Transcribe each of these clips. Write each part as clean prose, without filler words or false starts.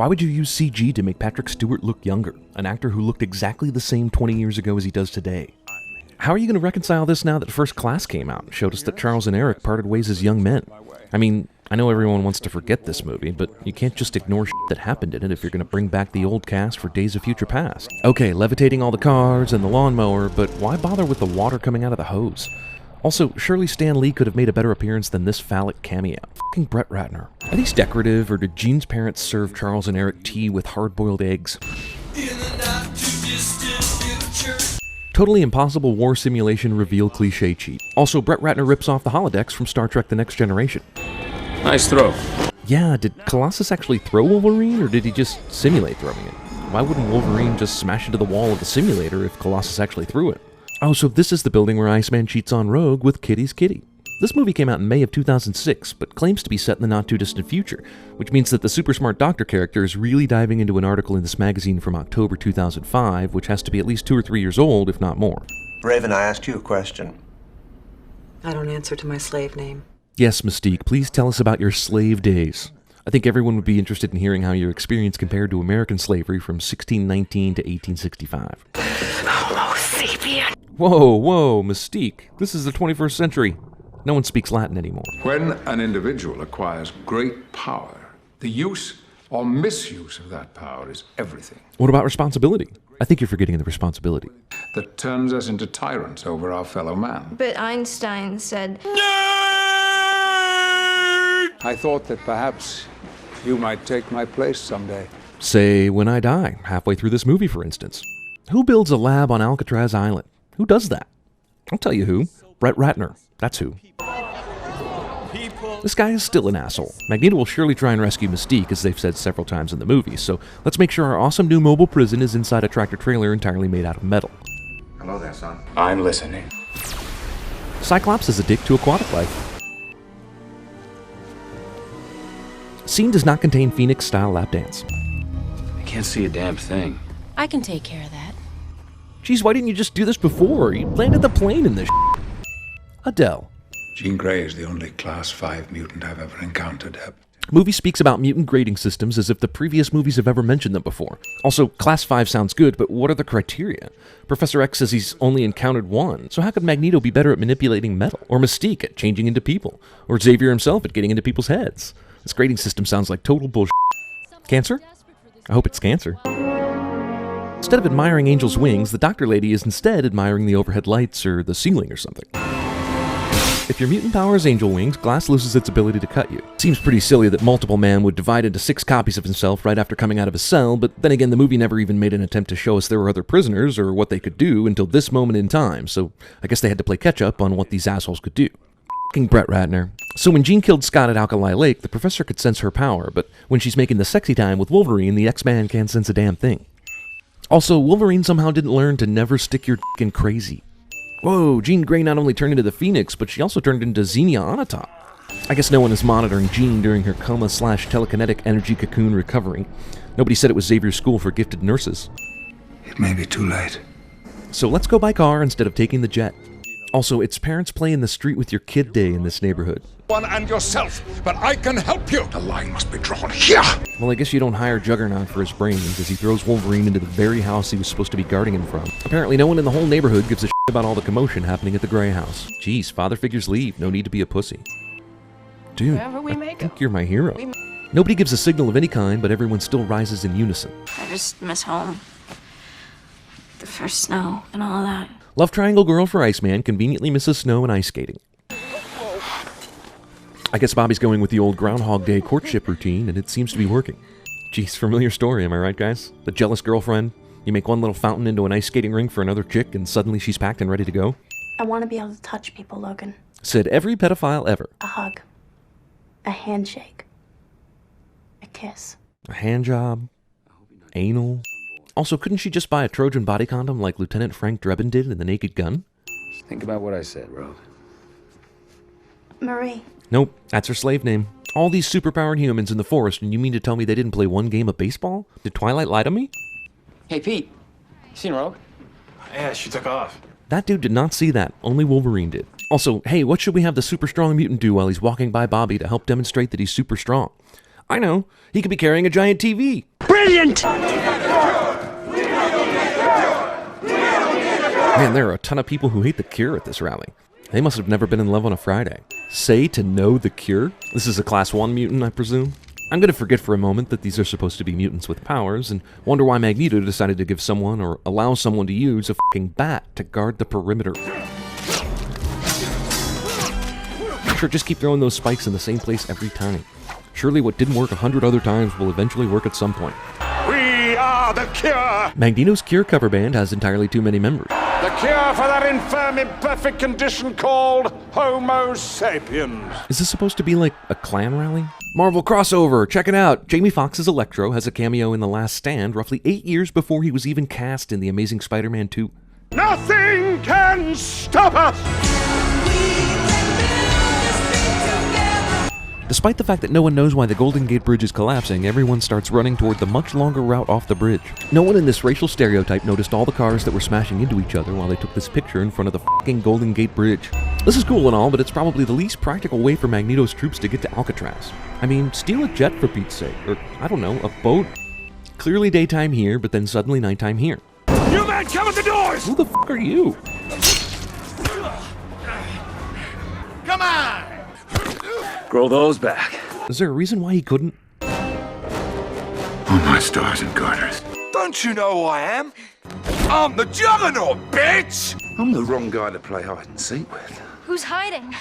Why would you use CG to make Patrick Stewart look younger, an actor who looked exactly the same 20 years ago as he does today? How are you going to reconcile this now that First Class came out and showed us that Charles and Eric parted ways as young men? I mean, I know everyone wants to forget this movie, but you can't just ignore shit that happened in it if you're going to bring back the old cast for Days of Future Past. Okay, levitating all the cars and the lawnmower, but why bother with the water coming out of the hose? Also, surely Stan Lee could have made a better appearance than this phallic cameo. Fucking Brett Ratner. Are these decorative, or did Gene's parents serve Charles and Eric tea with hard-boiled eggs? Totally impossible war simulation reveal cliché cheat. Also, Brett Ratner rips off the holodecks from Star Trek The Next Generation. Nice throw. Yeah, did Colossus actually throw Wolverine, or did he just simulate throwing it? Why wouldn't Wolverine just smash into the wall of the simulator if Colossus actually threw it? Oh, so this is the building where Iceman cheats on Rogue with Kitty's kitty. This movie came out in May of 2006, but claims to be set in the not-too-distant future, which means that the super smart doctor character is really diving into an article in this magazine from October 2005, which has to be at least 2 or 3 years old, if not more. Raven, I asked you a question. I don't answer to my slave name. Yes, Mystique, please tell us about your slave days. I think everyone would be interested in hearing how your experience compared to American slavery from 1619 to 1865. Homo sapien! Whoa, Mystique. This is the 21st century. No one speaks Latin anymore. When an individual acquires great power, the use or misuse of that power is everything. What about responsibility? I think you're forgetting the responsibility. That turns us into tyrants over our fellow man. But Einstein said, I thought that perhaps you might take my place someday. Say, when I die, halfway through this movie, for instance. Who builds a lab on Alcatraz Island? Who does that? I'll tell you who. Brett Ratner. That's who. This guy is still an asshole. Magneto will surely try and rescue Mystique, as they've said several times in the movie, so let's make sure our awesome new mobile prison is inside a tractor-trailer entirely made out of metal. Hello there, son. I'm listening. Cyclops is a dick to aquatic life. Scene does not contain Phoenix-style lap dance. I can't see a damn thing. I can take care of that. Geez, why didn't you just do this before? You landed the plane in this shit. Adele. Jean Grey is the only Class 5 mutant I've ever encountered, Heb. Movie speaks about mutant grading systems as if the previous movies have ever mentioned them before. Also, Class 5 sounds good, but what are the criteria? Professor X says he's only encountered one, so how could Magneto be better at manipulating metal? Or Mystique at changing into people? Or Xavier himself at getting into people's heads? This grading system sounds like total bullshit. Cancer? I hope it's cancer. Instead of admiring Angel's wings, the doctor lady is instead admiring the overhead lights or the ceiling or something. If your mutant power is angel wings, glass loses its ability to cut you. Seems pretty silly that Multiple Man would divide into 6 copies of himself right after coming out of his cell, but then again the movie never even made an attempt to show us there were other prisoners or what they could do until this moment in time, so I guess they had to play catch up on what these assholes could do. F***ing Brett Ratner. So when Jean killed Scott at Alkali Lake, the professor could sense her power, but when she's making the sexy time with Wolverine, the X-Man can't sense a damn thing. Also, Wolverine somehow didn't learn to never stick your dick in crazy. Whoa, Jean Grey not only turned into the Phoenix, but she also turned into Xenia Onatopp. I guess no one is monitoring Jean during her coma/telekinetic energy cocoon recovery. Nobody said it was Xavier's school for gifted nurses. It may be too late. So let's go by car instead of taking the jet. Also, it's Parents Play in the Street with Your Kid Day in this neighborhood. One and yourself, but I can help you. The line must be drawn here. Well, I guess you don't hire Juggernaut for his brains, as he throws Wolverine into the very house he was supposed to be guarding him from. Apparently, no one in the whole neighborhood gives a shit about all the commotion happening at the Grey House. Jeez, father figures leave. No need to be a pussy. Dude, I think you're my hero. Nobody gives a signal of any kind, but everyone still rises in unison. I just miss home. The first snow and all that. Love Triangle Girl for Iceman conveniently misses snow and ice skating. I guess Bobby's going with the old Groundhog Day courtship routine, and it seems to be working. Jeez, familiar story, am I right, guys? The jealous girlfriend. You make one little fountain into an ice skating rink for another chick, and suddenly she's packed and ready to go. I want to be able to touch people, Logan. Said every pedophile ever. A hug. A handshake. A kiss. A hand job. Anal. Also, couldn't she just buy a Trojan body condom like Lieutenant Frank Drebin did in The Naked Gun? Just think about what I said, Rogue. Marie. Nope, that's her slave name. All these superpowered humans in the forest, and you mean to tell me they didn't play one game of baseball? Did Twilight lie to me? Hey, Pete. You seen Rogue? Yeah, she took off. That dude did not see that. Only Wolverine did. Also, hey, what should we have the super strong mutant do while he's walking by Bobby to help demonstrate that he's super strong? I know. He could be carrying a giant TV. Brilliant! Man, there are a ton of people who hate The Cure at this rally. They must have never been in love on a Friday. Say to know The Cure? This is a Class 1 mutant, I presume? I'm gonna forget for a moment that these are supposed to be mutants with powers, and wonder why Magneto decided to give someone, or allow someone to use, a fucking bat to guard the perimeter. Sure, just keep throwing those spikes in the same place every time. Surely what didn't work 100 other times will eventually work at some point. We are the cure! Magneto's Cure cover band has entirely too many members. The cure for that infirm, imperfect condition called Homo sapiens. Is this supposed to be like a Klan rally? Marvel crossover, check it out! Jamie Foxx's Electro has a cameo in The Last Stand roughly 8 years before he was even cast in The Amazing Spider-Man 2. Nothing can stop us! Despite the fact that no one knows why the Golden Gate Bridge is collapsing, everyone starts running toward the much longer route off the bridge. No one in this racial stereotype noticed all the cars that were smashing into each other while they took this picture in front of the fucking Golden Gate Bridge. This is cool and all, but it's probably the least practical way for Magneto's troops to get to Alcatraz. I mean, steal a jet for Pete's sake, or, I don't know, a boat. Clearly daytime here, but then suddenly nighttime here. You men, come at the doors! Who the fuck are you? Come on! Grow those back. Is there a reason why he couldn't? Oh, my stars and garters. Don't you know who I am? I'm the Juggernaut, bitch! I'm the wrong guy to play hide and seek with. Who's hiding?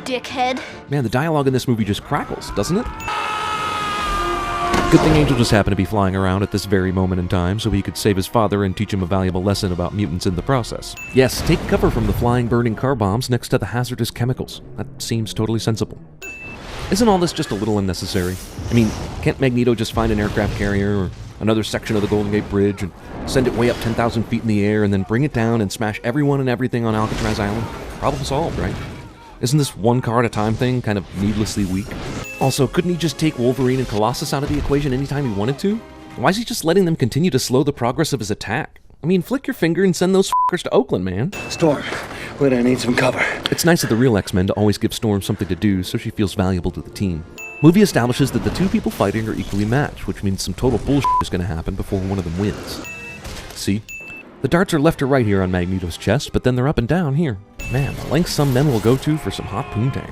Dickhead. Man, the dialogue in this movie just crackles, doesn't it? Good thing Angel just happened to be flying around at this very moment in time so he could save his father and teach him a valuable lesson about mutants in the process. Yes, take cover from the flying, burning car bombs next to the hazardous chemicals. That seems totally sensible. Isn't all this just a little unnecessary? I mean, can't Magneto just find an aircraft carrier or another section of the Golden Gate Bridge and send it way up 10,000 feet in the air and then bring it down and smash everyone and everything on Alcatraz Island? Problem solved, right? Isn't this one car at a time thing kind of needlessly weak? Also, couldn't he just take Wolverine and Colossus out of the equation anytime he wanted to? Why is he just letting them continue to slow the progress of his attack? I mean, flick your finger and send those fuckers to Oakland, man. Storm, we're gonna need some cover. It's nice of the real X-Men to always give Storm something to do so she feels valuable to the team. Movie establishes that the two people fighting are equally matched, which means some total bullshit is gonna happen before one of them wins. See? The darts are left or right here on Magneto's chest, but then they're up and down here. Man, the lengths some men will go to for some hot poontang.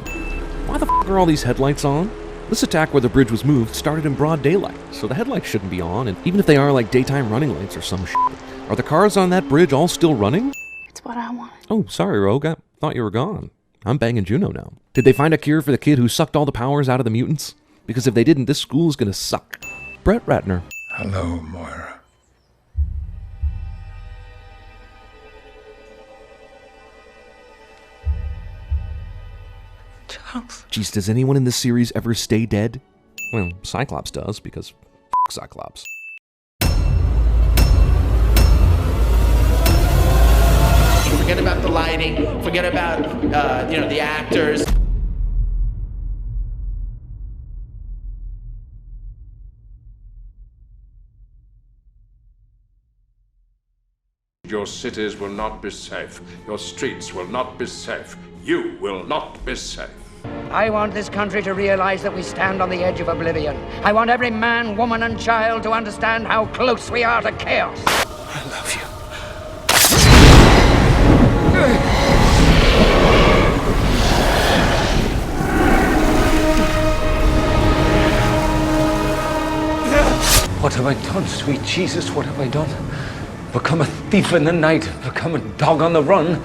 Why the f*** are all these headlights on? This attack where the bridge was moved started in broad daylight, so the headlights shouldn't be on, and even if they are like daytime running lights or some shit, are the cars on that bridge all still running? It's what I want. Oh, sorry, Rogue, I thought you were gone. I'm banging Juno now. Did they find a cure for the kid who sucked all the powers out of the mutants? Because if they didn't, this school is gonna suck. Brett Ratner. Hello, Moira. Charles. Jeez, does anyone in this series ever stay dead? Well, Cyclops does, because f*** Cyclops. Forget about the lighting, forget about, the actors. Your cities will not be safe. Your streets will not be safe. You will not be safe. I want this country to realize that we stand on the edge of oblivion. I want every man, woman, and child to understand how close we are to chaos. I love you. What have I done, sweet Jesus? What have I done? Become a thief in the night, become a dog on the run.